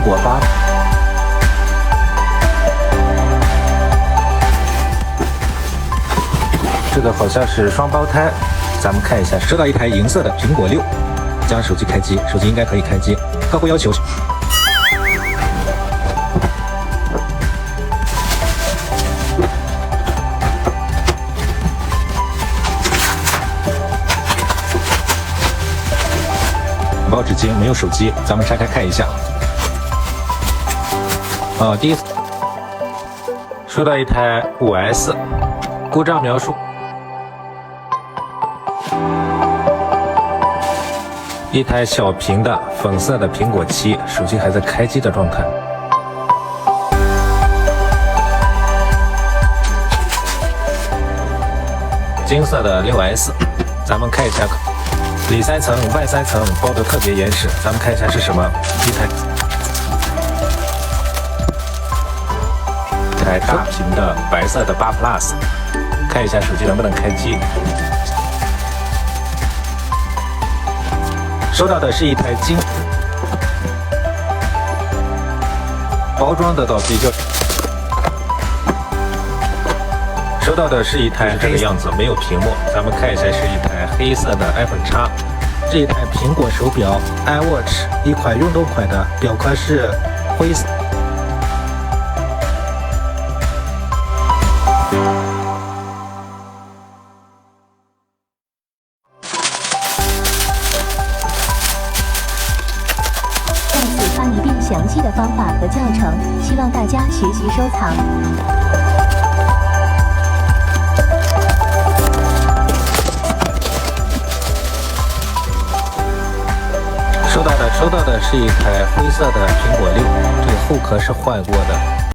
果8。这个好像是双胞胎，咱们看一下。收到一台银色的苹果6，将手机开机，手机应该可以开机。客户要求。包纸巾，没有手机，咱们拆开看一下。第一次收到一台5S， 故障描述：一台小屏的粉色的苹果7，手机还在开机的状态。金色的6S， 咱们看一下。里3层外3层包得特别严实，咱们看一下是什么。一台大屏的白色的8 Plus， 看一下手机能不能开机。收到的是一台金，包装得到比较。收到的是一台这个样子，没有屏幕。咱们看一下，是一台黑色的 iPhone X， 这一台苹果手表 iWatch， 一款运动款的，表壳是灰色。在此发一遍详细的方法和教程，希望大家学习收藏。收到的是一台灰色的苹果6，这个后壳是换过的。